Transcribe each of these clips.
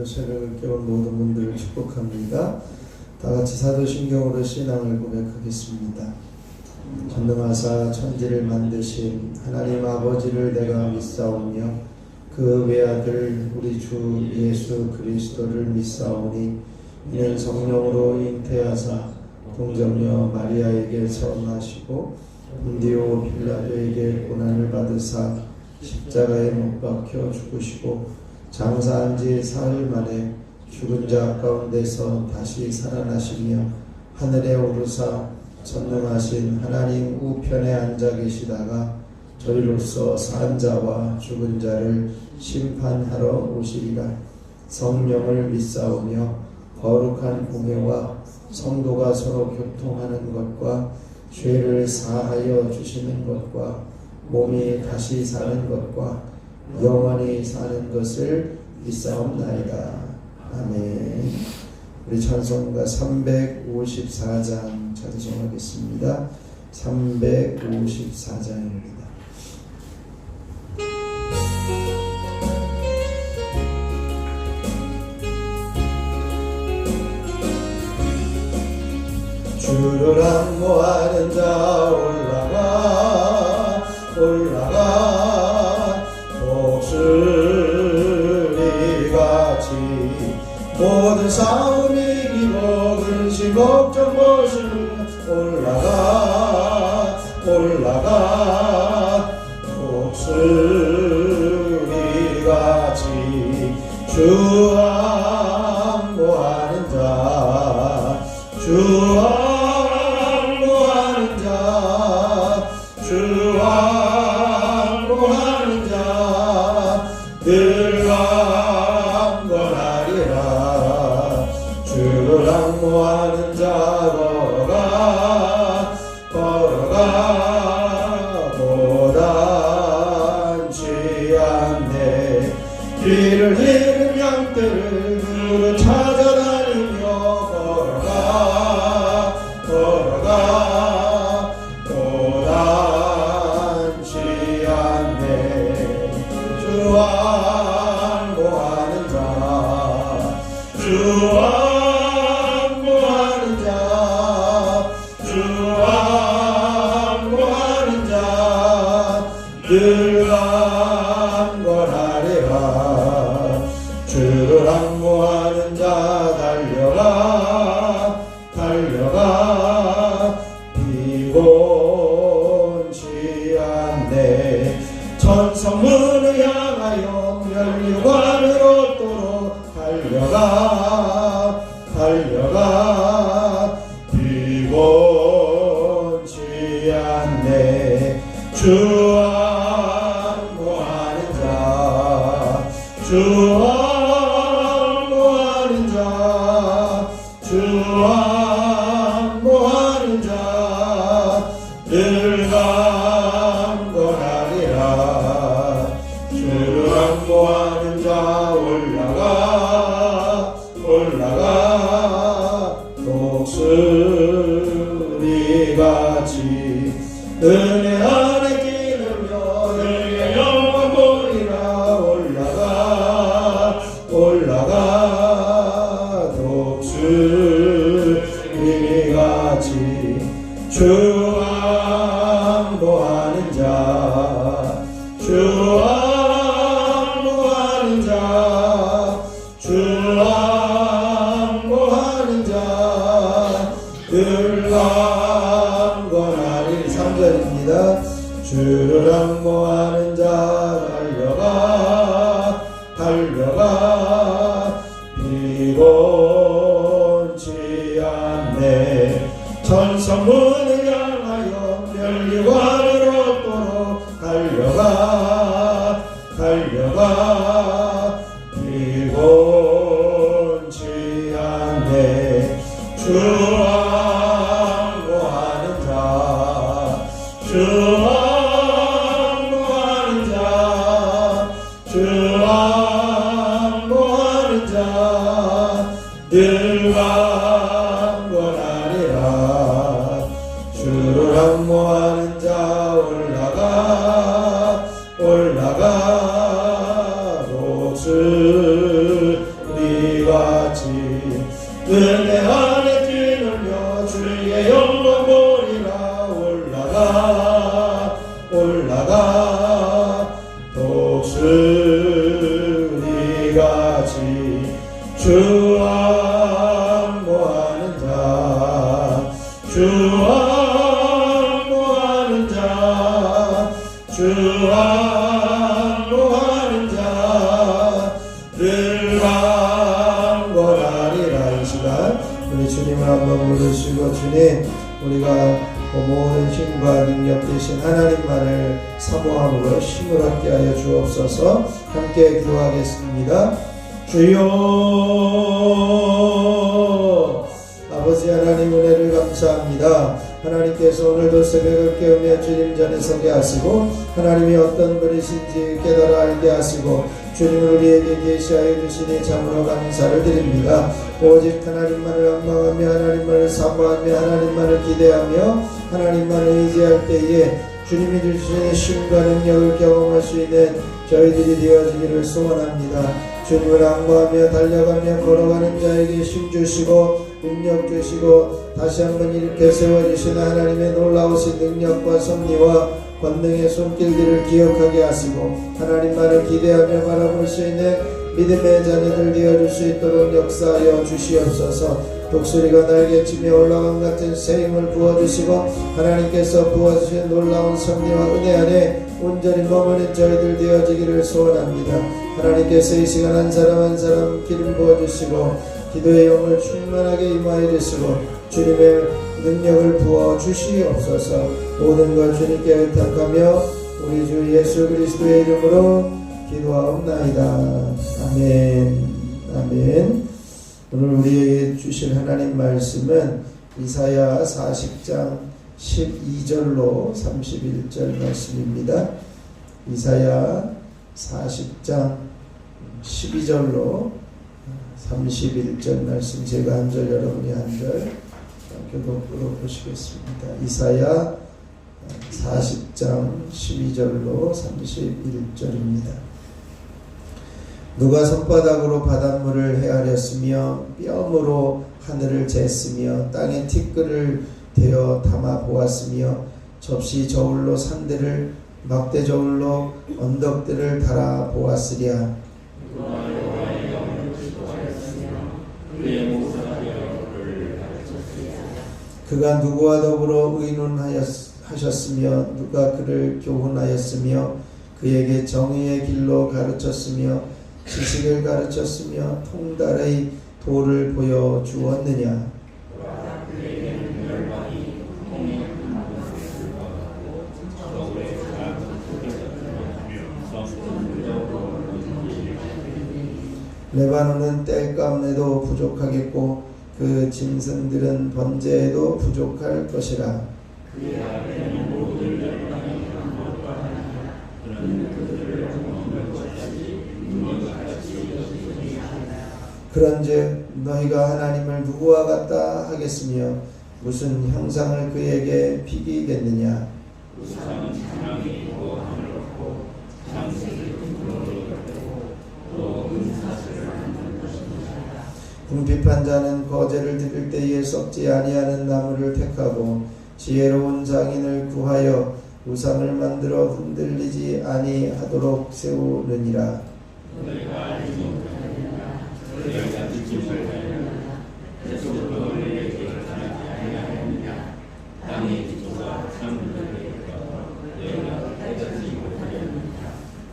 새벽을 깨운 모든 분들을 축복합니다. 다같이 사도신경으로 신앙을 고백하겠습니다. 전능하사 천지를 만드신 하나님 아버지를 내가 믿사오며 그 외아들 우리 주 예수 그리스도를 믿사오니 이는 성령으로 잉태하사 동정녀 마리아에게 선하시고 본디오 빌라도에게 고난을 받으사 십자가에 못 박혀 죽으시고 장사한 지 사흘 만에 죽은 자 가운데서 다시 살아나시며 하늘에 오르사 전능하신 하나님 우편에 앉아 계시다가 저희로서 산 자와 죽은 자를 심판하러 오시리라. 성령을 믿사오며 거룩한 공예와 성도가 서로 교통하는 것과 죄를 사하여 주시는 것과 몸이 다시 사는 것과 영원히 사는 것을 믿사옵나이다. 아멘. 우리 찬송가 354장 찬송하겠습니다. 354장입니다. 주를 앙모하는 자 올라가 독수리같이 모든 싸움 이기고 근심 걱정 벗은 올라가 독수리같이 주 앙모하는 자 주 앙모하는 자 주 앙모하는 자 늘 강건하리라. 주를 앙모하는 자 걸어가 고단치 않네. 길을 잃은 양떼를 그를 찾아다니며 걸어가 고단치 않네. 주 앙모하는 자 주 앙모하는 자 주 앙모하는 자 늘 강건하리라. 주를 앙모하는 자 달려가 피곤치 않네. 천성문을 향하여 멸류관을 얻도록 달려가 피곤치 않네. 주 앙모하는 자 주 앙모하는 자 주 앙모하는 자 늘 강건하리라. 주를 앙모하는 자 올라가 독수리같이 은혜 안에 기르며 은혜 영원 보리라. 올라가 독수리같이 주 앙모하는 자 주 앙모하는 자 주 앙모하는 자 늘 강건하리. 3절입니다. 주를 앙모하는 자 달려가 피곤치 않네. 천성문을 향하여 멸류관을 얻도록 달려가 피곤치 않네. 주 앙모하는 자 주 앙모하는 자 주 앙모하는 자 늘 강건하리라. 주를 앙모하는 자 올라가 독수리 늘 내 안에 뛰놀며 주의 영광 보리라. 올라가 올라가 독수리같이 주 안모하는 자, 주 안모하는 자, 주 안모하는 자를 강권하리라. 이 시간 우리 주님을 한번 부르시고, 주님, 우리가 모든 힘과 능력 되신 하나님만을 사모함으로 힘을 얻게 하여 주옵소서. 함께 기도하겠습니다. 주여, 아버지 하나님 은혜를 감사합니다. 하나님께서 오늘도 새벽을 깨우며 주님 전에 서게 하시고, 하나님이 어떤 분이신지 깨달아 알게 하시고, 주님을 우리에게 계시하여 주시니 참으로 감사를 드립니다. 오직 하나님만을 앙망하며 하나님만을 사모하며 하나님만을 기대하며 하나님만을 의지할 때에 주님이 주시는 힘과 능력을 경험할 수 있는 저희들이 되어지기를 소원합니다. 주님을 앙망하며 달려가며 걸어가는 자에게 힘 주시고 능력 주시고 다시 한번 일으켜 세워주시는 하나님의 놀라우신 능력과 섭리와 권능의 손길들을 기억하게 하시고 하나님만을 기대하며 바라볼 수 있는 믿음의 자녀들 되어줄 수 있도록 역사하여 주시옵소서. 독수리가 날개치며 올라간 같은 새 힘을 부어주시고 하나님께서 부어주신 놀라운 섭리와 은혜 안에 온전히 머무는 저희들 되어지기를 소원합니다. 하나님께서 이 시간 한 사람 한 사람 기름 부어주시고 기도의 영을 충만하게 임하여 주시고 주님의 능력을 부어 주시옵소서. 모든 것 주님께 의탁하며 우리 주 예수 그리스도의 이름으로 기도하옵나이다. 아멘. 아멘. 오늘 우리에게 주실 하나님 말씀은 이사야 40장 12절로 31절 말씀입니다. 이사야 40장 12절로 31절 말씀, 제가 한 절 여러분이 한 절 교독으로 보시겠습니다. 이사야 40장 12절로 31절입니다. 누가 손바닥으로 바닷물을 헤아렸으며 뼘으로 하늘을 쟀으며 땅에 티끌을 대어 담아 보았으며 접시 저울로 산들을 막대 저울로 언덕들을 달아 보았으랴. 그가 누구와 더불어 의논하셨으며 누가 그를 교훈하였으며 그에게 정의의 길로 가르쳤으며 지식을 가르쳤으며 통달의 도를 보여주었느냐. 레바논은 땔감에도 부족하겠고 그 짐승들은 번제에도 부족할 것이라. 그런즉 너희가 하나님을 누구와 같다 하겠으며 무슨 형상을 그에게 비기겠느냐. 궁핍한 자는 거제를 드릴 때에 썩지 아니하는 나무를 택하고 지혜로운 장인을 구하여 우상을 만들어 흔들리지 아니하도록 세우느니라.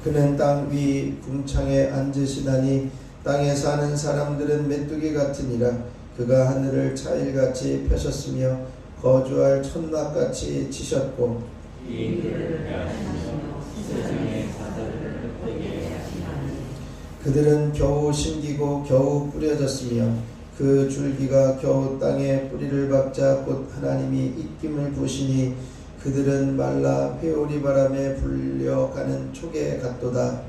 그는 땅 위 궁창에 앉으시나니 땅에 사는 사람들은 메뚜기 같으니라. 그가 하늘을 차일같이 펴셨으며 거주할 천막같이 치셨고 그들은 겨우 심기고 겨우 뿌려졌으며 그 줄기가 겨우 땅에 뿌리를 박자 곧 하나님이 입김을 부시니 그들은 말라 회오리 바람에 불려가는 촉에 같도다.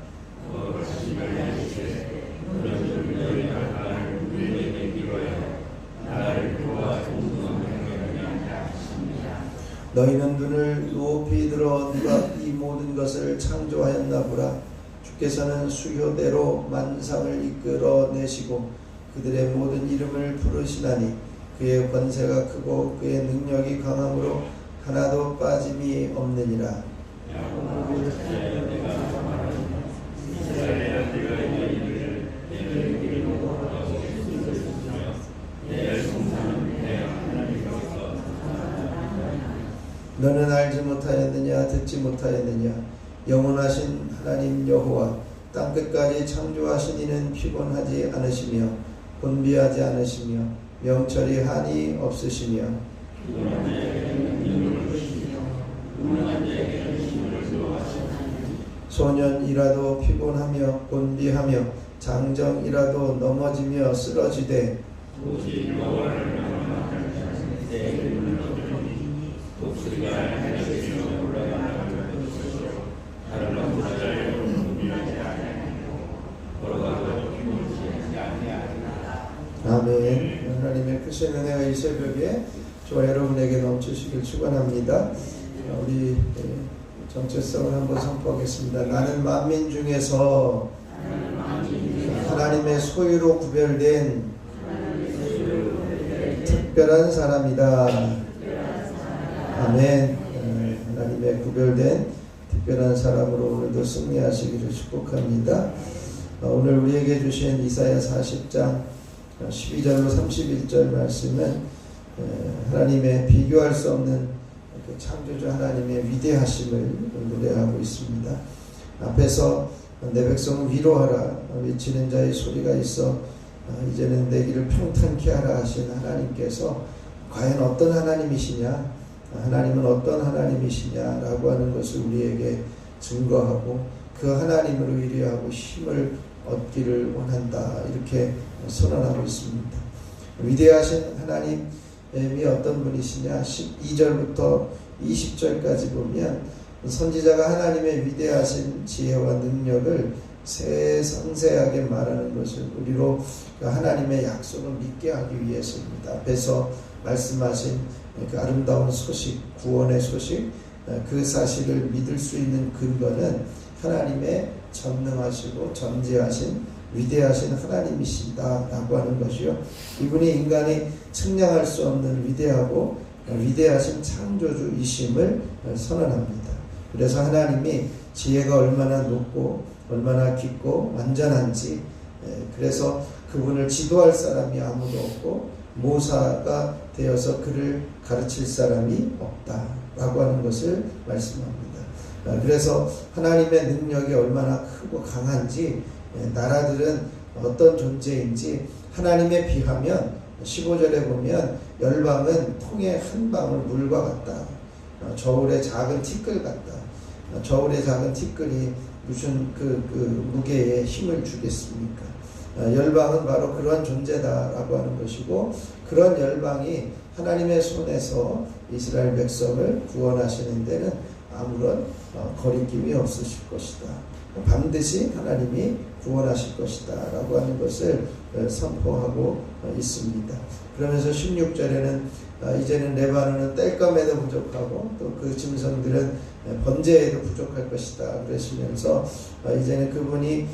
너희는 눈을 높이 들어 누가 이 모든 것을 창조하였나 보라. 주께서는 수효대로 만상을 이끌어내시고 그들의 모든 이름을 부르시나니 그의 권세가 크고 그의 능력이 강함으로 하나도 빠짐이 없느니라. 너는 알지 못하였느냐 듣지 못하였느냐 영원하신 하나님 여호와 땅끝까지 창조하신 이는 피곤하지 않으시며 곤비하지 않으시며 명철이 한이 없으시며 소년이라도 피곤하며 곤비하며 장정이라도 넘어지며 쓰러지되 아멘. 하나님의 크신 은혜가 이 새벽에 저와 여러분에게 넘치시길 축원합니다. 우리 정체성을 한번 선포하겠습니다. 나는 만민 중에서 하나님의 소유로 구별된 특별한 사람이다. 아멘. 하나님의 구별된 특별한 사람으로 오늘도 승리하시기를 축복합니다. 오늘 우리에게 주신 이사야 40장 12절로 31절 말씀은 하나님의 비교할 수 없는 창조주 하나님의 위대하심을 노래하고 있습니다. 앞에서 내 백성을 위로하라 외치는 자의 소리가 있어 이제는 내 길을 평탄케 하라 하신 하나님께서 과연 어떤 하나님이시냐, 하나님은 어떤 하나님이시냐라고 하는 것을 우리에게 증거하고 그 하나님을 의뢰하고 힘을 얻기를 원한다, 이렇게 선언하고 있습니다. 위대하신 하나님이 어떤 분이시냐, 12절부터 20절까지 보면 선지자가 하나님의 위대하신 지혜와 능력을 상세하게 말하는 것을 우리로 하나님의 약속을 믿게 하기 위해서입니다. 앞에서 말씀하신 그 아름다운 소식, 구원의 소식, 그 사실을 믿을 수 있는 근거는 하나님의 전능하시고 전지하신 위대하신 하나님이시다라고 하는 것이요, 이분이 인간이 측량할 수 없는 위대하고 위대하신 창조주이심을 선언합니다. 그래서 하나님이 지혜가 얼마나 높고 얼마나 깊고 완전한지, 그래서 그분을 지도할 사람이 아무도 없고 모사가 되어서 그를 가르칠 사람이 없다라고 하는 것을 말씀합니다. 그래서 하나님의 능력이 얼마나 크고 강한지, 나라들은 어떤 존재인지 하나님에 비하면 15절에 보면 열방은 통의 한 방울 물과 같다. 저울의 작은 티끌 같다. 저울의 작은 티끌이 무슨 그 무게에 힘을 주겠습니까? 열방은 바로 그런 존재다라고 하는 것이고, 그런 열방이 하나님의 손에서 이스라엘 백성을 구원하시는 데는 아무런 거리낌이 없으실 것이다. 반드시 하나님이 구원하실 것이다 라고 하는 것을 선포하고 있습니다. 그러면서 16절에는 이제는 레바논은 땔감에도 부족하고 또 그 짐승들은 번제에도 부족할 것이다 그러시면서 이제는 그분이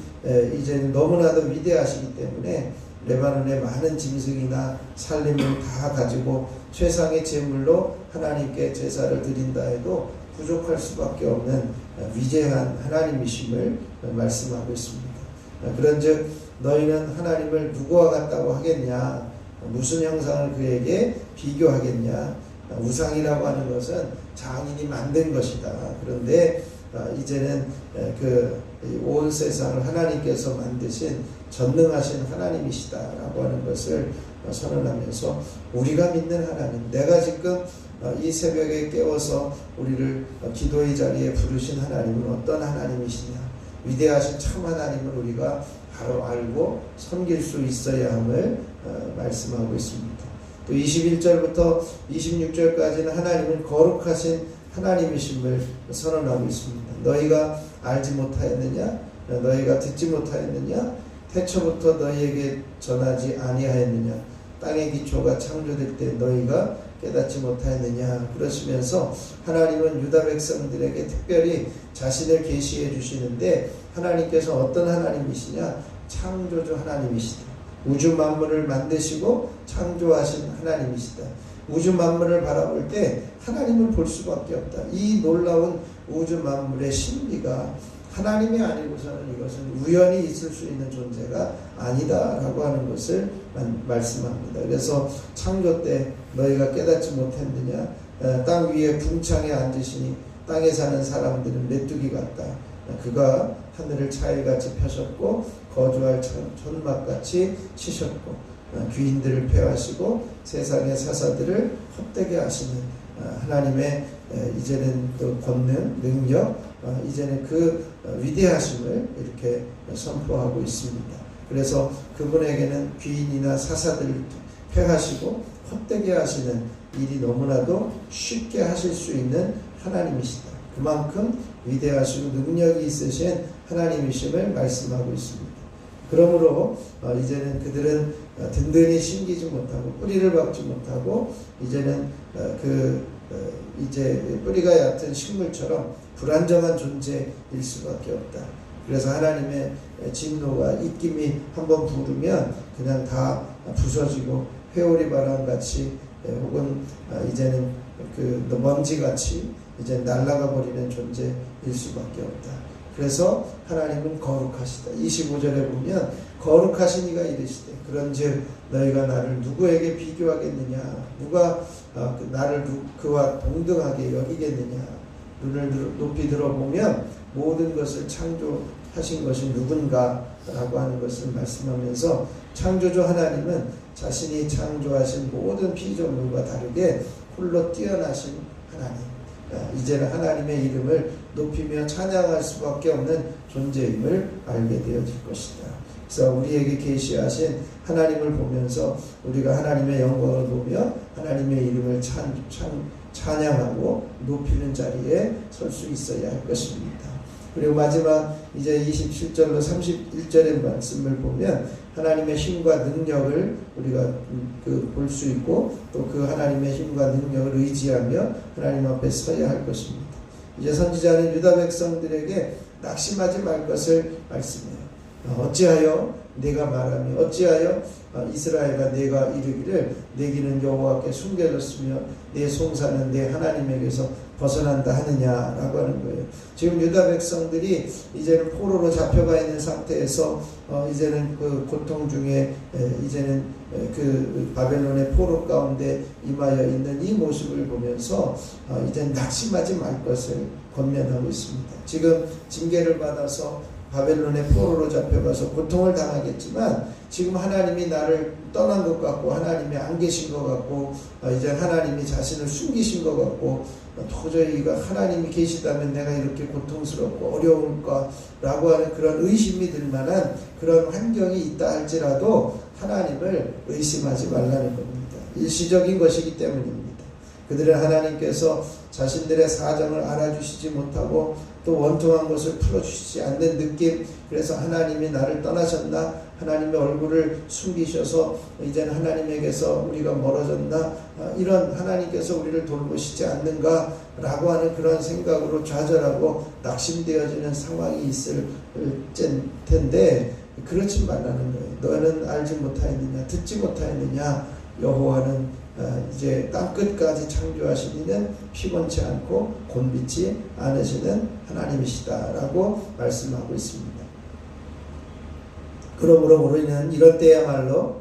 이제는 너무나도 위대하시기 때문에 레바논의 많은 짐승이나 살림을 다 가지고 최상의 제물로 하나님께 제사를 드린다 해도 부족할 수밖에 없는 위대한 하나님이심을 말씀하고 있습니다. 그런즉 너희는 하나님을 누구와 같다고 하겠냐, 무슨 형상을 그에게 비교하겠냐. 우상이라고 하는 것은 장인이 만든 것이다. 그런데 이제는 그 온 세상을 하나님께서 만드신 전능하신 하나님이시다라고 하는 것을 선언하면서 우리가 믿는 하나님, 내가 지금 이 새벽에 깨워서 우리를 기도의 자리에 부르신 하나님은 어떤 하나님이시냐, 위대하신 참 하나님을 우리가 바로 알고 섬길 수 있어야 함을 말씀하고 있습니다. 또 21절부터 26절까지는 하나님은 거룩하신 하나님이심을 선언하고 있습니다. 너희가 알지 못하였느냐, 너희가 듣지 못하였느냐, 태초부터 너희에게 전하지 아니하였느냐, 땅의 기초가 창조될 때 너희가 깨닫지 못하였느냐 그러시면서 하나님은 유다 백성들에게 특별히 자신을 계시해 주시는데, 하나님께서 어떤 하나님이시냐, 창조주 하나님이시다. 우주 만물을 만드시고 창조하신 하나님이시다. 우주 만물을 바라볼 때 하나님을 볼 수밖에 없다. 이 놀라운 우주 만물의 신비가 하나님이 아니고서는 이것은 우연히 있을 수 있는 존재가 아니다라고 하는 것을 말씀합니다. 그래서 창조 때 너희가 깨닫지 못했느냐? 땅 위에 궁창에 앉으시니 땅에 사는 사람들은 메뚜기 같다. 그가 하늘을 차일같이 펴셨고 거주할 천막같이 치셨고 귀인들을 폐하시고 세상의 사사들을 헛되게 하시는 하나님의 이제는 그 권능, 능력, 이제는 그 위대하심을 이렇게 선포하고 있습니다. 그래서 그분에게는 귀인이나 사사들을 폐하시고 헛되게 하시는 일이 너무나도 쉽게 하실 수 있는 하나님이시다. 그만큼 위대하시고 능력이 있으신 하나님이심을 말씀하고 있습니다. 그러므로 이제는 그들은 든든히 심기지 못하고 뿌리를 박지 못하고 이제는 이제 뿌리가 얕은 식물처럼 불안정한 존재일 수밖에 없다. 그래서 하나님의 진노가 입김이 한번 부르면 그냥 다 부서지고 회오리 바람같이 혹은 이제는 그 먼지같이 이제 날아가 버리는 존재일 수밖에 없다. 그래서 하나님은 거룩하시다. 25절에 보면 거룩하신 이가 이르시되 그런즉 너희가 나를 누구에게 비교하겠느냐? 누가 나를 그와 동등하게 여기겠느냐? 눈을 높이 들어보면 모든 것을 창조하신 것이 누군가라고 하는 것을 말씀하면서 창조주 하나님은 자신이 창조하신 모든 피조물과 다르게 홀로 뛰어나신 하나님, 이제는 하나님의 이름을 높이며 찬양할 수밖에 없는 존재임을 알게 되어질 것이다. 그래서 우리에게 계시하신 하나님을 보면서 우리가 하나님의 영광을 보며 하나님의 이름을 찬양하고 높이는 자리에 설 수 있어야 할 것입니다. 그리고 마지막 이제 27절로 31절의 말씀을 보면 하나님의 힘과 능력을 우리가 볼 수 있고 또 그 하나님의 힘과 능력을 의지하며 하나님 앞에 서야 할 것입니다. 이제 선지자는 유다 백성들에게 낙심하지 말 것을 말씀해요. 어찌하여 내가 말하며 어찌하여 이스라엘아 내가 이르기를 내 길은 여호와께 숨겨졌으며 내 송사는 내 하나님에게서 벗어난다 하느냐라고 하는 거예요. 지금 유다 백성들이 이제는 포로로 잡혀가 있는 상태에서 이제는 그 고통 중에 이제는 그 바벨론의 포로 가운데 임하여 있는 이 모습을 보면서 이제는 낙심하지 말 것을 권면하고 있습니다. 지금 징계를 받아서 바벨론의 포로로 잡혀가서 고통을 당하겠지만 지금 하나님이 나를 떠난 것 같고 하나님이 안 계신 것 같고 이제 하나님이 자신을 숨기신 것 같고 도저히 하나님이 계시다면 내가 이렇게 고통스럽고 어려울까 라고 하는 그런 의심이 들 만한 그런 환경이 있다 할지라도 하나님을 의심하지 말라는 겁니다. 일시적인 것이기 때문입니다. 그들은 하나님께서 자신들의 사정을 알아주시지 못하고 또 원통한 것을 풀어주시지 않는 느낌, 그래서 하나님이 나를 떠나셨나? 하나님의 얼굴을 숨기셔서 이제는 하나님에게서 우리가 멀어졌나? 이런 하나님께서 우리를 돌보시지 않는가? 라고 하는 그런 생각으로 좌절하고 낙심되어지는 상황이 있을 텐데 그렇지 말라는 거예요. 너는 알지 못하였느냐? 듣지 못하였느냐? 여호와는 이제 땅끝까지 창조하신 이는 피곤치 않고 곤비치 않으시는 하나님이시다라고 말씀하고 있습니다. 그러므로 우리는 이런 때야말로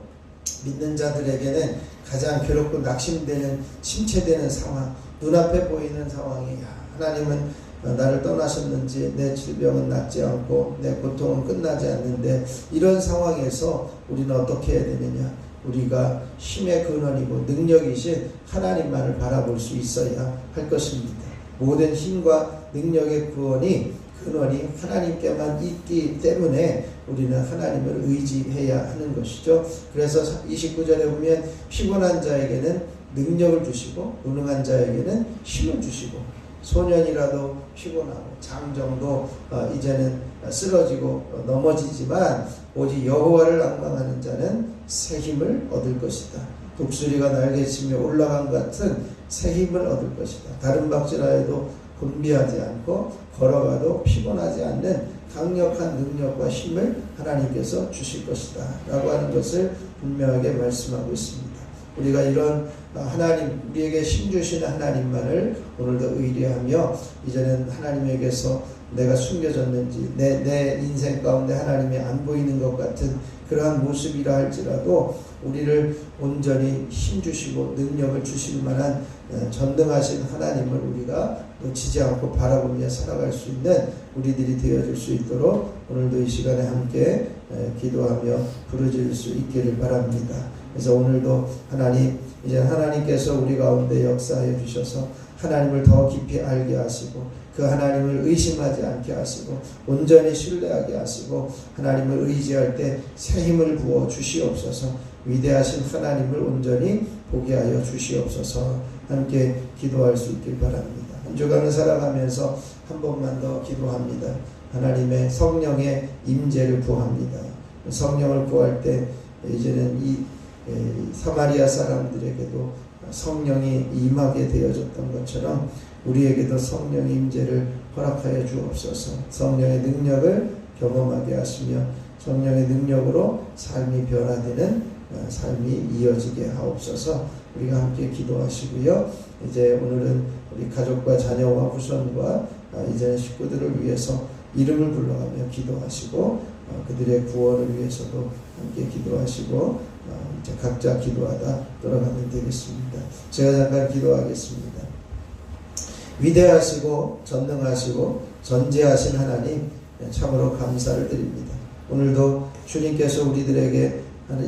믿는 자들에게는 가장 괴롭고 낙심되는 침체되는 상황, 눈앞에 보이는 상황이 하나님은 나를 떠나셨는지 내 질병은 낫지 않고 내 고통은 끝나지 않는데 이런 상황에서 우리는 어떻게 해야 되느냐? 우리가 힘의 근원이고 능력이신 하나님만을 바라볼 수 있어야 할 것입니다. 모든 힘과 능력의 근원이 하나님께만 있기 때문에 우리는 하나님을 의지해야 하는 것이죠. 그래서 29절에 보면 피곤한 자에게는 능력을 주시고 무능한 자에게는 힘을 주시고 소년이라도 피곤하고 장정도 이제는 쓰러지고 넘어지지만 오직 여호와를 앙망하는 자는 새 힘을 얻을 것이다. 독수리가 날개치며 올라간 같은 새 힘을 얻을 것이다. 다른 박질하여도 곤비하지 않고 걸어가도 피곤하지 않는 강력한 능력과 힘을 하나님께서 주실 것이다 라고 하는 것을 분명하게 말씀하고 있습니다. 우리가 이런 하나님, 우리에게 힘 주시는 하나님만을 오늘도 의뢰하며 이제는 하나님에게서 내가 숨겨졌는지 내 인생 가운데 하나님이 안 보이는 것 같은 그러한 모습이라 할지라도 우리를 온전히 힘 주시고 능력을 주실 만한 전능하신 하나님을 우리가 놓치지 않고 바라보며 살아갈 수 있는 우리들이 되어줄 수 있도록 오늘도 이 시간에 함께 기도하며 부르짖을 수 있기를 바랍니다. 그래서 오늘도 하나님, 이제 하나님께서 우리 가운데 역사해 주셔서 하나님을 더 깊이 알게 하시고 그 하나님을 의심하지 않게 하시고 온전히 신뢰하게 하시고 하나님을 의지할 때 새 힘을 부어 주시옵소서. 위대하신 하나님을 온전히 보게 하여 주시옵소서. 함께 기도할 수 있길 바랍니다. 한 주간을 살아가면서 한 번만 더 기도합니다. 하나님의 성령의 임재를 구합니다. 성령을 구할 때 이제는 이 사마리아 사람들에게도 성령이 임하게 되어졌던 것처럼 우리에게도 성령의 임재를 허락하여 주옵소서. 성령의 능력을 경험하게 하시며 성령의 능력으로 삶이 변화되는 삶이 이어지게 하옵소서. 우리가 함께 기도하시고요. 이제 오늘은 우리 가족과 자녀와 후손과 이제 식구들을 위해서 이름을 불러가며 기도하시고 그들의 구원을 위해서도 함께 기도하시고 이제 각자 기도하다 돌아가면 되겠습니다. 제가 잠깐 기도하겠습니다. 위대하시고 전능하시고 전지하신 하나님, 참으로 감사를 드립니다. 오늘도 주님께서 우리들에게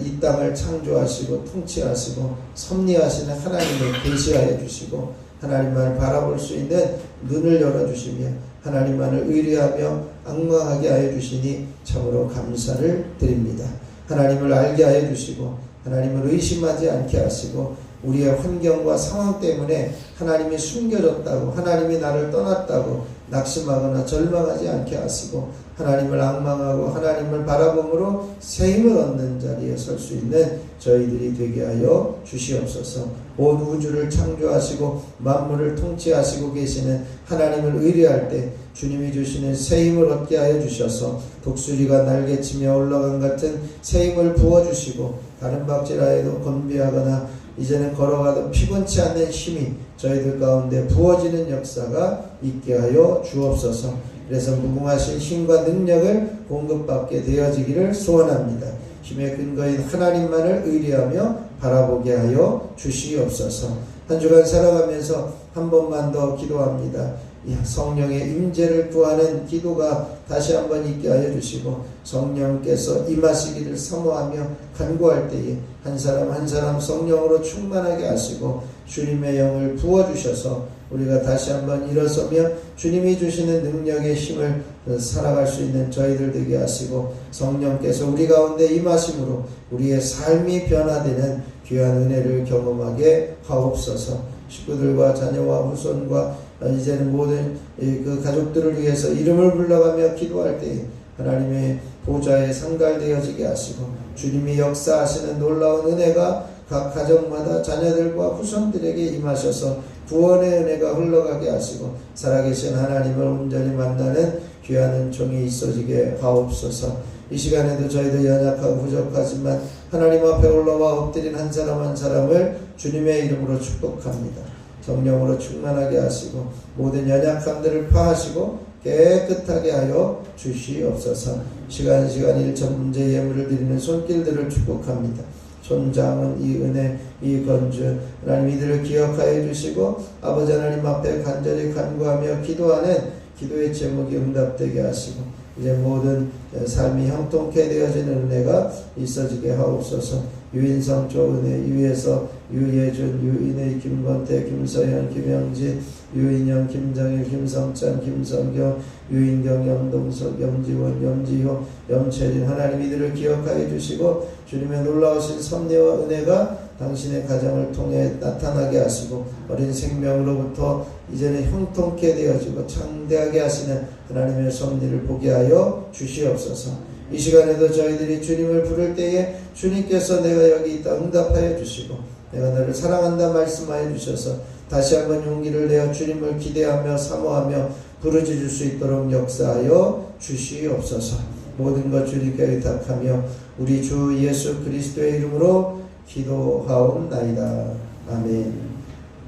이 땅을 창조하시고 통치하시고 섭리하시는 하나님을 계시하여 주시고 하나님만을 바라볼 수 있는 눈을 열어주시며 하나님만을 의뢰하며 앙망하게 하여 주시니 참으로 감사를 드립니다. 하나님을 알게 하여 주시고 하나님을 의심하지 않게 하시고 우리의 환경과 상황 때문에 하나님이 숨겨졌다고, 하나님이 나를 떠났다고 낙심하거나 절망하지 않게 하시고 하나님을 앙망하고 하나님을 바라봄으로 새 힘을 얻는 자리에 설 수 있는 저희들이 되게 하여 주시옵소서. 온 우주를 창조하시고 만물을 통치하시고 계시는 하나님을 의뢰할 때 주님이 주시는 새 힘을 얻게 하여 주셔서 독수리가 날개치며 올라간 같은 새 힘을 부어주시고 다른 박질하여도 건비하거나 이제는 걸어가도 피곤치 않는 힘이 저희들 가운데 부어지는 역사가 있게 하여 주옵소서. 그래서 무궁하신 힘과 능력을 공급받게 되어지기를 소원합니다. 힘의 근거인 하나님만을 의뢰하며 바라보게 하여 주시옵소서. 한 주간 살아가면서 한 번만 더 기도합니다. 성령의 임재를 구하는 기도가 다시 한번 있게 하여 주시고 성령께서 임하시기를 사모하며 간구할 때에 한 사람 한 사람 성령으로 충만하게 하시고 주님의 영을 부어주셔서 우리가 다시 한번 일어서며 주님이 주시는 능력의 힘을 살아갈 수 있는 저희들 되게 하시고 성령께서 우리 가운데 임하심으로 우리의 삶이 변화되는 귀한 은혜를 경험하게 하옵소서. 식구들과 자녀와 후손과 이제는 모든 그 가족들을 위해서 이름을 불러가며 기도할 때 하나님의 보좌에 상달되어지게 하시고 주님이 역사하시는 놀라운 은혜가 각 가정마다 자녀들과 후손들에게 임하셔서 구원의 은혜가 흘러가게 하시고 살아계신 하나님을 온전히 만나는 귀한 은총이 있어지게 하옵소서. 이 시간에도 저희들 연약하고 부족하지만 하나님 앞에 올라와 엎드린 한 사람 한 사람을 주님의 이름으로 축복합니다. 성령으로 충만하게 하시고 모든 연약함들을 파하시고 깨끗하게 하여 주시옵소서. 시간 일천 문제 예물을 드리는 손길들을 축복합니다. 손장은 이 은혜 이 건주 하나님 이들을 기억하여 주시고 아버지 하나님 앞에 간절히 간구하며 기도하는 기도의 제목이 응답되게 하시고 이제 모든 삶이 형통케 되어지는 은혜가 있어지게 하옵소서. 유인성 조은혜 유예서 유예준 유인의 김건태 김서현 김영지 유인영 김정일 김성찬 김성경 유인경 염동석 염지원 염지효 염채린 하나님 이들을 기억하여 주시고 주님의 놀라우신 섭리와 은혜가 당신의 가정을 통해 나타나게 하시고 어린 생명으로부터 이제는 형통케 되어지고 창대하게 하시는 하나님의 섭리를 보게 하여 주시옵소서. 이 시간에도 저희들이 주님을 부를 때에 주님께서 내가 여기 있다 응답하여 주시고 내가 너를 사랑한다 말씀하여 주셔서 다시 한번 용기를 내어 주님을 기대하며 사모하며 부르짖을 수 있도록 역사하여 주시옵소서. 모든 것 주님께 의탁하며 우리 주 예수 그리스도의 이름으로 기도하옵나이다. 아멘.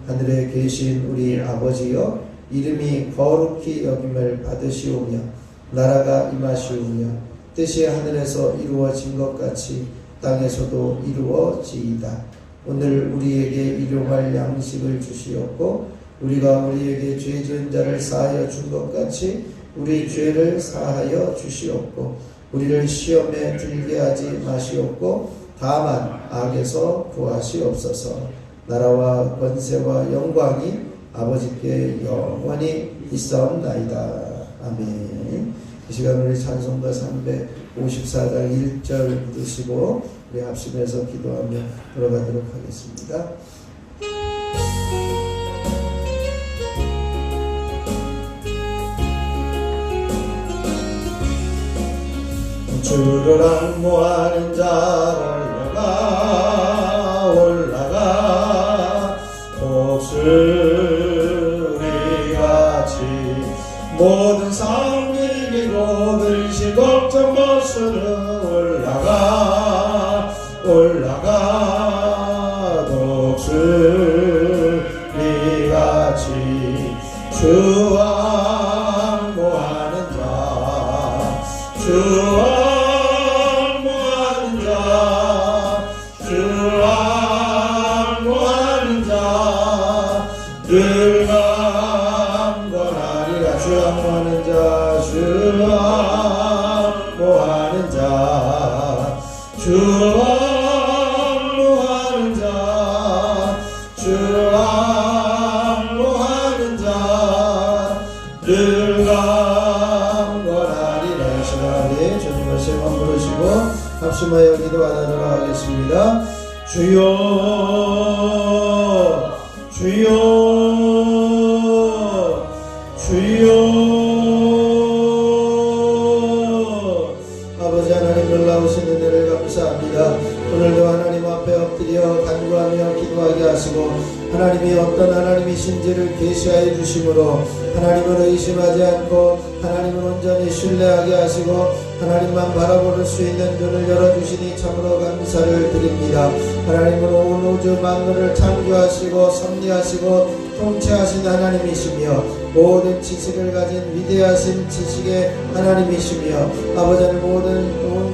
하늘에 계신 우리 아버지여, 이름이 거룩히 여김을 받으시오며 나라가 임하시오며 뜻이 하늘에서 이루어진 것 같이 땅에서도 이루어지이다. 오늘 우리에게 일용할 양식을 주시옵고 우리가 우리에게 죄 지은 자를 사하여 준 것 같이 우리 죄를 사하여 주시옵고 우리를 시험에 들게 하지 마시옵고 다만 악에서 구하시옵소서. 나라와 권세와 영광이 아버지께 영원히 있사옵나이다. 아멘. 이 시간 우리 찬송가 354장 1절 부르시고 우리 합심해서 기도하며 돌아가도록 하겠습니다. 주를 앙모하는 자 올라가 독수리같이 모든 삶 이기고 들신 걱정 벗으러 올라가 독수리같이 주 앙모하는 자 늘 강건하리라. 주 앙모하는 자 늘 강건하리라. 시간에 주님의 세만 부르시고 합심하여 기도하도록 하겠습니다. 주여 아버지 하나님, 놀라우신 은혜를 감사합니다. 오늘도 하나님 앞에 엎드려 간구하며 기도하게 하시고 하나님이 어떤 하나님이신지를 계시하여 주심으로 하나님을 의심하지 않고 하나님을 온전히 신뢰하게 하시고 하나님만 바라볼 수 있는 눈을 열어주시니 참으로 감사를 드립니다. 하나님은 온 우주 만물을 창조하시고 섭리하시고 통치하신 하나님이시며 모든 지식을 가진 위대하신 지식의 하나님이시며 아버지는 모든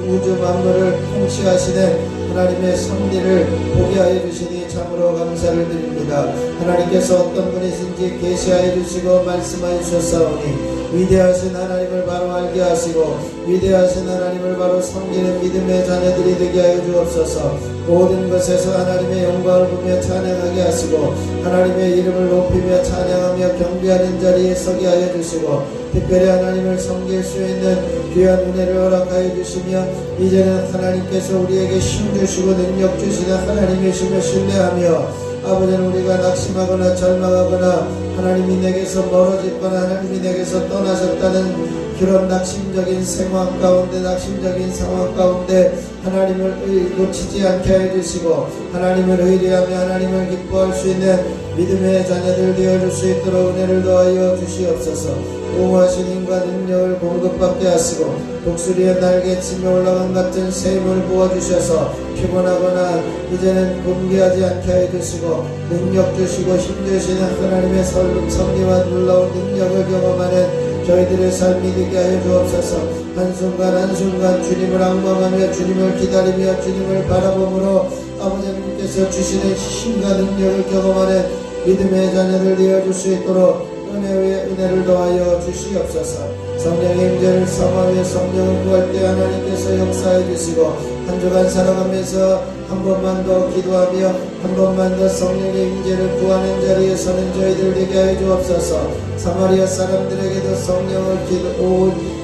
우주 만물을 통치하시는 하나님의 섭리를 보게 하여 주시니 참으로 감사를 드립니다. 하나님께서 어떤 분이신지 계시하여 주시고 말씀하여 주셨사오니 위대하신 하나님을 바로 알게 하시고 위대하신 하나님을 바로 섬기는 믿음의 자녀들이 되게 하여 주옵소서. 모든 것에서 하나님의 영광을 보며 찬양하게 하시고 하나님의 이름을 높이며 찬양하며 경배하는 자리에 서게 하여 주시고 특별히 하나님을 섬길 수 있는 귀한 은혜를 허락하여 주시며 이제는 하나님께서 우리에게 힘 주시고 능력 주시는 하나님이시며 신뢰하며 아버지는 우리가 낙심하거나 절망하거나 하나님이 내게서 멀어졌거나 하나님이 내게서 떠나셨다는 그런 낙심적인 생활 가운데 낙심적인 상황 가운데 하나님을 놓치지 않게 해주시고 하나님을 의뢰하며 하나님을 기뻐할 수 있는 믿음의 자녀들 되어줄 수 있도록 은혜를 더하여 주시옵소서. 공허하신 힘과 능력을 공급받게 하시고 독수리의 날개치며 올라간 같은 새 힘을 부어주셔서 피곤하거나 이제는 곤기하지 않게 해주시고 능력 주시고 힘 주시는 하나님의 섭리와 놀라운 능력을 경험하는 저희들의 삶이 되게 하여 주옵소서. 한순간 한순간 주님을 앙망하며 주님을 기다리며 주님을 바라봄으로 아버지님께서 주시는 힘과 능력을 경험하는 믿음의 자녀들 되어줄 수 있도록 은혜 위에 은혜를 더하여 주시옵소서. 성령의 임재를 사모하며 성령을 구할 때 하나님께서 역사해 주시고 한 주간 살아가면서 한 번만 더 기도하며 한 번만 더 성령의 임재를 구하는 자리에 서는 저희들 되게 하여 주옵소서. 사마리아 사람들에게도 성령을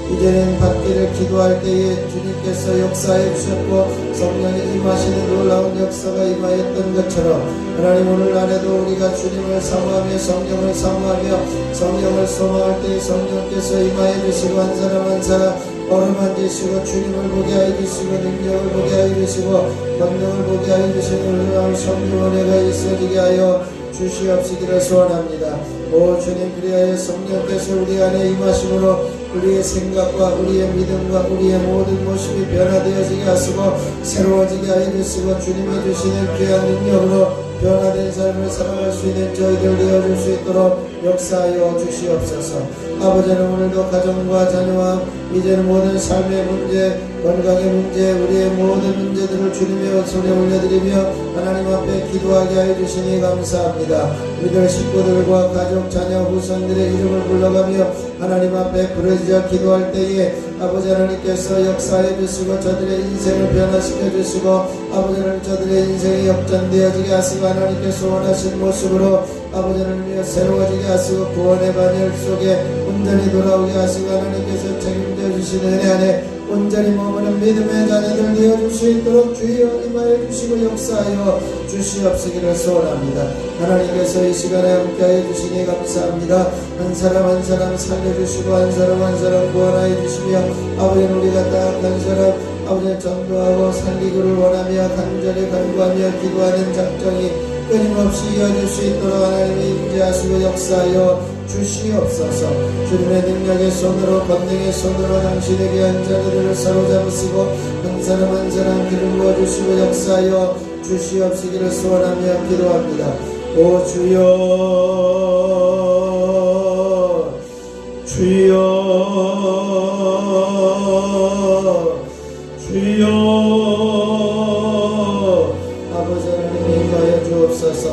이제는 받기를 기도할 때에 주님께서 역사해 주셨고 성령이 임하시는 놀라운 역사가 임하였던 것처럼 하나님 오늘 날에도 우리가 주님을 사모하며 성령을 사모하며 성령을 소망할 때에 성령께서 임하여 주시고 한 사람 한 사람 어루만지시고 주님을 보게 하여 주시고 능력을 보게 하여 주시고 권능을 보게 하여 주시고 놀라운 성령 은혜가 있어지게 하여 주시옵시기를 소원합니다. 오 주님, 그리하여 성령께서 우리 안에 임하심으로 우리의 생각과 우리의 믿음과 우리의 모든 모습이 변화되어지게 하시고 새로워지게 하여 주시고 주님이 주시는 귀한 능력으로 변화된 삶을 살아갈 수 있는 저희들 되어줄 수 있도록 역사하여 주시옵소서. 아버지는 오늘도 가정과 자녀와 이제는 모든 삶의 문제, 건강의 문제, 우리의 모든 문제들을 주님의 손에 올려드리며 하나님 앞에 기도하게 하여 주시니 감사합니다. 우리들 식구들과 가족, 자녀, 후손들의 이름을 불러가며 하나님 앞에 부르짖어 기도할 때에 아버지 하나님께서 역사해 주시고 저들의 인생을 변화시켜 주시고 아버지 하나님 저들의 인생이 역전되어지게 하시고 하나님께서 원하신 모습으로 아버지 하나님이여 새로워지게 하시고 구원의 반열 속에 온전히 돌아오게 하시고 하나님께서 책임져 주시는 은혜 안에 온전히 머무는 믿음의 자녀들 되어줄 수 있도록 주여 임하여 주시고 역사하여 주시옵시기를 소원합니다. 하나님께서 이 시간에 함께하여 주시니 감사합니다. 한 사람 한 사람 살려주시고 한 사람 한 사람 구원하여 주시며 아버지는 우리가 딱 한 사람 아버지를 전도하고 살리기를 원하며 간절히 간구하며 기도하는 작정이 끊임없이 이어질 수 있도록 하나님이 임재하시고 역사하여 주시옵소서. 주님의 능력의 손으로 권능의 손으로 당신의 귀한 자들을 사로잡으시고 한 사람 한 사람 기름 부어주시고 역사하여 주시옵시기를 소원하며 기도합니다. 오 주여 주여 주여 아버지 하나님 임하여 주옵소서.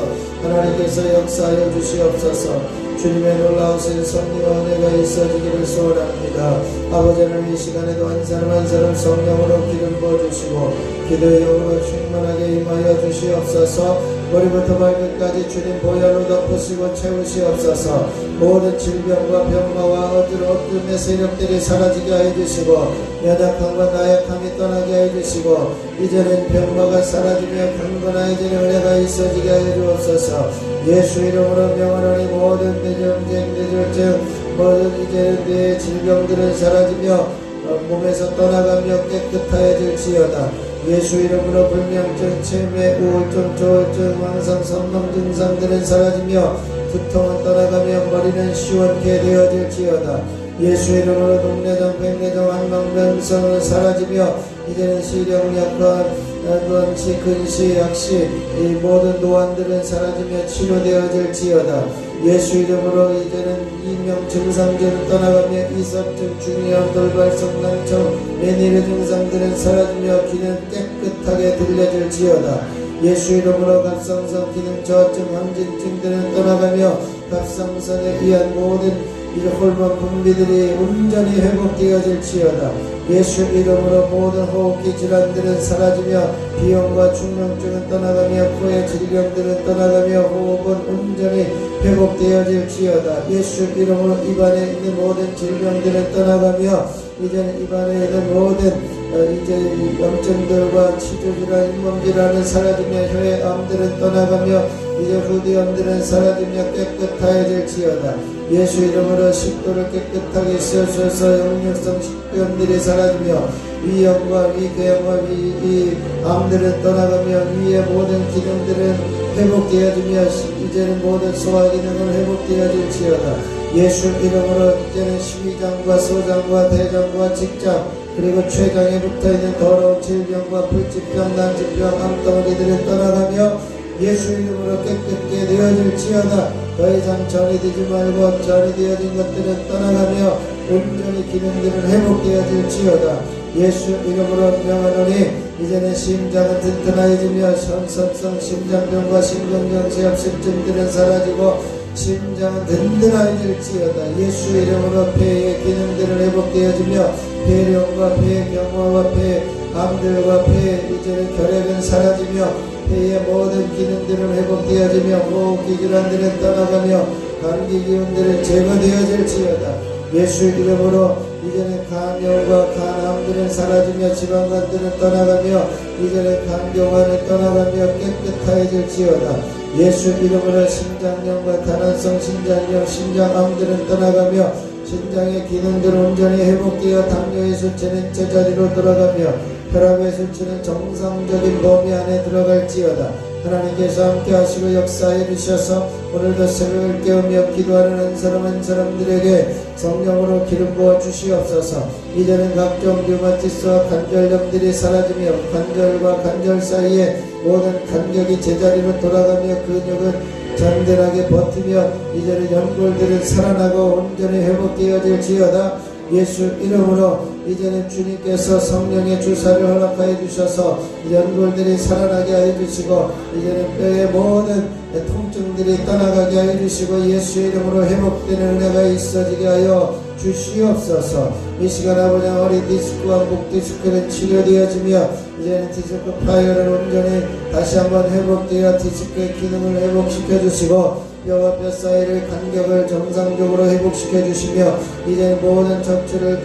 하나님께서 역사하여 주시옵소서. 주님의 놀라우신 섭리와 은혜가 있어지기를 소원합니다. 아버지 하나님 이 시간에도 한 사람 한 사람 성령으로 기름 부어주시고 기도의 영으로 충만하게 임하여 주시옵소서. 머리부터 발끝까지 주님 보혈로 덮으시고 채우시옵소서. 모든 질병과 병마와 어둠의 세력들이 사라지게 하여 주시고 연약함과 나약함이 떠나게 하여 주시고 이제는 병마가 사라지며 강건해지는 은혜가 있어지게 하여 주옵소서. 예수 이름으로 명하노니 모든 뇌전증, 뇌졸증, 모든 이제는 뇌의 질병들은 사라지며 몸에서 떠나가며 깨끗하여질지어다. 예수 이름으로 불면증, 치매, 우울증, 조울증, 망상, 선망 증상들은 사라지며 두통은 떠나가며 머리는 시원케 되어질지어다. 예수 이름으로 동내장, 백내장, 항망변성은 사라지며 이제는 시력, 약화, 원시, 근시, 약시 이 모든 노안들은 사라지며 치료되어질지어다. 예수 이름으로 이제는 이명 증상들은 떠나가며 이석증, 중이염, 돌발성, 난청, 메니르 증상들은 사라지며 귀는 깨끗하게 들려질지어다. 예수 이름으로 갑상선 기능 저하증, 항진증들은 떠나가며 갑상선에 의한 모든 이 호르몬 분비들이 온전히 회복되어질지어다. 예수 이름으로 모든 호흡기 질환들은 사라지며 비염과 중농증은 떠나가며 코의 질병들은 떠나가며 호흡은 온전히 회복되어질지어다. 예수 이름으로 입안에 있는 모든 질병들은 떠나가며 이제는 입안에 있는 모든 이제 염증들과 치주질환, 잇몸질환은 사라지며 혀의 암들은 떠나가며 이제 후두염들은 사라지며 깨끗하여질지어다. 예수 이름으로 식도를 깨끗하게 씻어주셔서 역류성 식도염들이 사라지며 위염과 위궤양과 위 암들은 떠나가며 위의 모든 기능들은 회복되어지며 이제는 모든 소화 기능은 회복되어질지어다. 예수 이름으로 이제는 심위장과 소장과 대장과 직장 그리고 췌장에 붙어있는 더러운 질병과 불치병, 난치병, 암덩어리들은 떠나가며 예수 이름으로 깨끗게 되어질지어다. 더 이상 전이 되지 말고 전이 되어진 것들은 떠나가며 온전히 기능들은 회복되어질지어다. 예수 이름으로 명하노니 이제는 심장은 튼튼해지며 선선성 심장병과 심근경 쇠합심증들은 사라지고 심장은 든든해질지어다. 예수 이름으로 폐의 기능들은 회복되어지며 폐렴과 폐경화와 폐암들과 폐 이제는 결핵은 사라지며 폐의 모든 기능들은 회복되어지며 호흡기 질환들은 떠나가며 감기 기운들은 제거되어질지어다. 예수 이름으로 이제는 간염과 간암들은 사라지며 지방간들은 떠나가며 이제는 간경화는 떠나가며 깨끗해질지어다. 예수 이름으로 심장염과 다란성 심장염, 심장암들은 떠나가며 심장의 기능들은 온전히 회복되어 당뇨의 수치는 제자리로 돌아가며 혈압의 수치는 정상적인 범위 안에 들어갈지어다. 하나님께서 함께 하시고 역사해 주셔서 오늘도 새벽을 깨우며 기도하는 한 사람 한 사람들에게 성령으로 기름 부어 주시옵소서. 이제는 각종 류마티스와 관절염들이 사라지며 관절과 관절 사이에 모든 간격이 제자리로 돌아가며 근육은 단단하게 버티며 이제는 연골들은 살아나고 온전히 회복되어질지어다. 예수 이름으로 이제는 주님께서 성령의 주사를 허락하여 주셔서 연골들이 살아나게 하여 주시고 이제는 뼈의 모든 통증들이 떠나가게 하여 주시고 예수 이름으로 회복되는 은혜가 있어지게 하여 주시옵소서. 이 시간 아버지 허리 디스크와 목 디스크는 치료되어지며 이제는 디스크 파열은 온전히 다시 한번 회복되어 디스크의 기능을 회복시켜 주시고 뼈와 뼈 사이를 간격을 정상적으로 회복시켜 주시며 이제 모든 척추를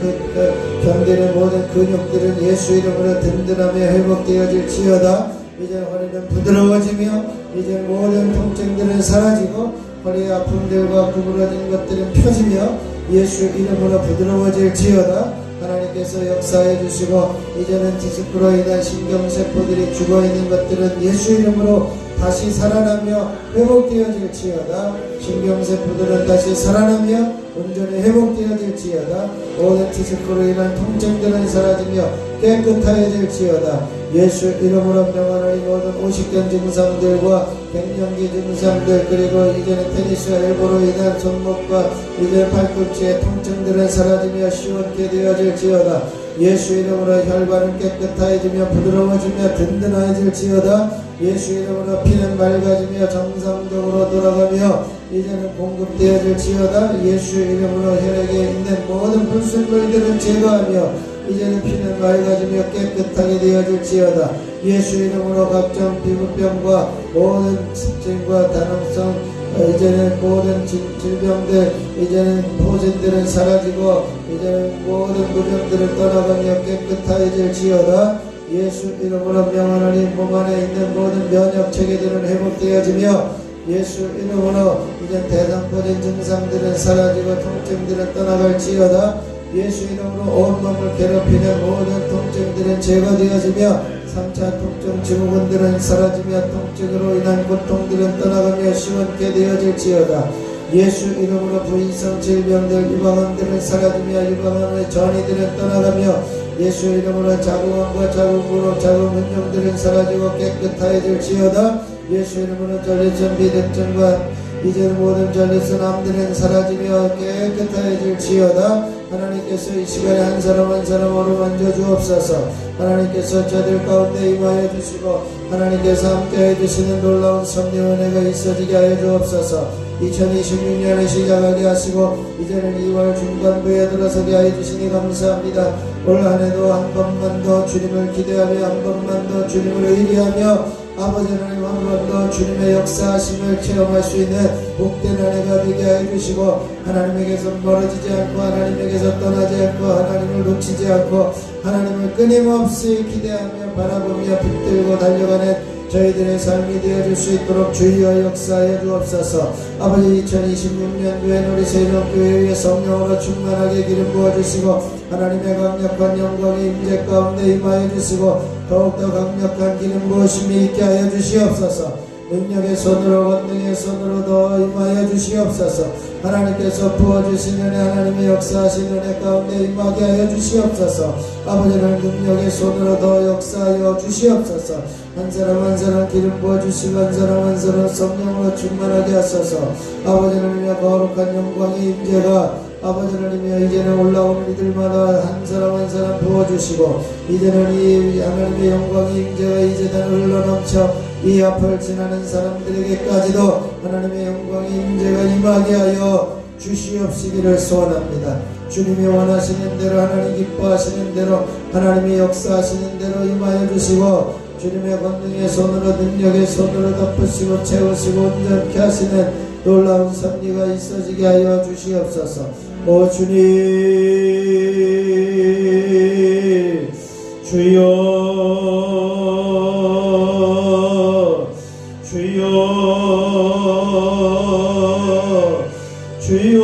견디는 모든 근육들은 예수 이름으로 든든하며 회복되어질지어다. 이제 허리는 부드러워지며 이제 모든 통증들은 사라지고 허리 아픔들과 구부러진 것들은 펴지며 예수 이름으로 부드러워질지어다. 하나님께서 역사해 주시고 이제는 디스크로 인한 신경세포들이 죽어있는 것들은 예수 이름으로 다시 살아나며 회복되어질지어다. 신경세포들은 다시 살아나며 온전히 회복되어질지어다. 모든 디스크로 인한 통증들은 사라지며 깨끗하여질지어다. 예수 이름으로 명하노니 모든 오십견 증상들과 갱년기 증상들 그리고 이제는 테니스 엘보로 인한 손목과 이제 팔꿈치의 통증들은 사라지며 시원케 되어질지어다. 예수 이름으로 혈관은 깨끗해지며 부드러워지며 든든해질지어다. 예수 이름으로 피는 맑아지며 정상적으로 돌아가며 이제는 공급되어질지어다. 예수 이름으로 혈액에 있는 모든 불순물들은 제거하며 이제는 피는 맑아지며 깨끗하게 되어질지어다. 예수 이름으로 각종 피부병과 모든 습진과 다능성 이제는 모든 질병들 이제는 포진들은 사라지고 이제는 모든 무병들을 떠나가며 깨끗해질지어다. 예수 이름으로 명하노니 몸 안에 있는 모든 면역 체계들은 회복되어지며 예수 이름으로 이제 대상포진 증상들은 사라지고 통증들은 떠나갈지어다. 예수 이름으로 온몸을 괴롭히는 모든 통증들은 제거되어지며 3차 통증 증후군들은 사라지며 통증으로 인한 고통들은 떠나가며 시원케 되어질지어다. 예수 이름으로 부인성 질병들 유방암들은 사라지며 유방암의 전이들은 떠나가며 예수 이름으로 자궁암과 자궁으로 자궁 근육들은 사라지고 깨끗해질지어다. 예수 이름으로 전립선 비대증과 이제는 모든 전립선 암들은 사라지며 깨끗해질지어다. 하나님께서 이 시간에 한 사람 한 사람 어루만져 주옵소서. 하나님께서 저들 가운데 임하여 주시고 하나님께서 함께해 주시는 놀라운 섭리 은혜가 있어지게 하여 주옵소서. 2026년을 시작하게 하시고 이제는 2월 중반부에 들어서게 하여 주시니 감사합니다. 올 한해도 한 번만 더 주님을 기대하며 한 번만 더 주님을 의리하며 아버지 하나님 한 번 더 주님의 역사하심을 체험할 수 있는 복된 한 해가 되게 하여 주시고 하나님에게서 멀어지지 않고 하나님에게서 떠나지 않고 하나님을 놓치지 않고 하나님을 끊임없이 기대하며 바라보며 붙들고 달려가는 저희들의 삶이 되어줄 수 있도록 주여 역사하여 주옵소서. 아버지 2026년도에 우리 세종교회의 성령으로 충만하게 기름 부어주시고 하나님의 강력한 영광이 임재 가운데 임하여 주시고 더욱더 강력한 기름 부으심이 있게 하여 주시옵소서. 능력의 손으로 권능의 손으로 더 임하여 주시옵소서. 하나님께서 부어주신 은혜 하나님의 역사하신 은혜 가운데 임하게 하여 주시옵소서. 아버지는 능력의 손으로 더 역사하여 주시옵소서. 한 사람 한 사람 기름 부어주시고 한 사람 한 사람 성령으로 충만하게 하소서. 아버지는 거룩한 영광의 임재가 아버지 하나님이여 이제는 올라오는 이들마다 한 사람 한 사람 부어주시고 이제는 이 하나님의 영광의 임재가 이제는 흘러넘쳐 이 앞을 지나는 사람들에게까지도 하나님의 영광의 임재가 임하게 하여 주시옵시기를 소원합니다. 주님이 원하시는 대로 하나님 기뻐하시는 대로 하나님의 역사하시는 대로 임하여 주시고 주님의 권능의 손으로 능력의 손으로 덮으시고 채우시고 온전케 하시는 놀라운 섭리가 있어지게 하여 주시옵소서. 오 주님 주여 주여 주여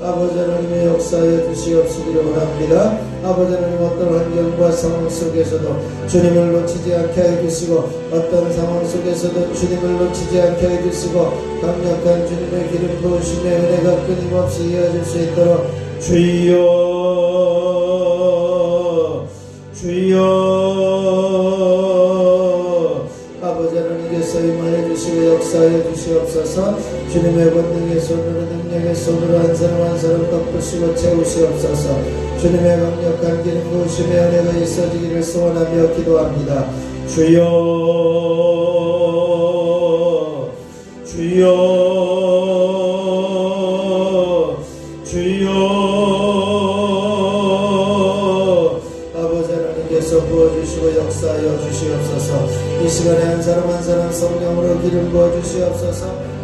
아버지 하나님의 역사에 주시옵시기를 원합니다. 아버지 하나님 어떤 환경과 상황 속에서도 주님을 놓치지 않게 해주시고 어떤 상황 속에서도 주님을 놓치지 않게 해주시고 강력한 주님의 기름 부으심의 은혜가 끊임없이 이어질 수 있도록 주여 주여 아버지 하나님께서 임하여 주시고 역사하여 주시옵소서. 주님의 권능의 손으로 능력의 손으로 한 사람 한 사람 덮으시고 채우시옵소서. 주님의 강력한 기름 부으심의 은혜가 있어지기를 소원하며 기도합니다. 주여 주여 주여 아버지 하나님께서 부어주시고 역사하여 주시옵소서. 이 시간에 한 사람 한 사람 성령으로 기름 부어주시옵소서.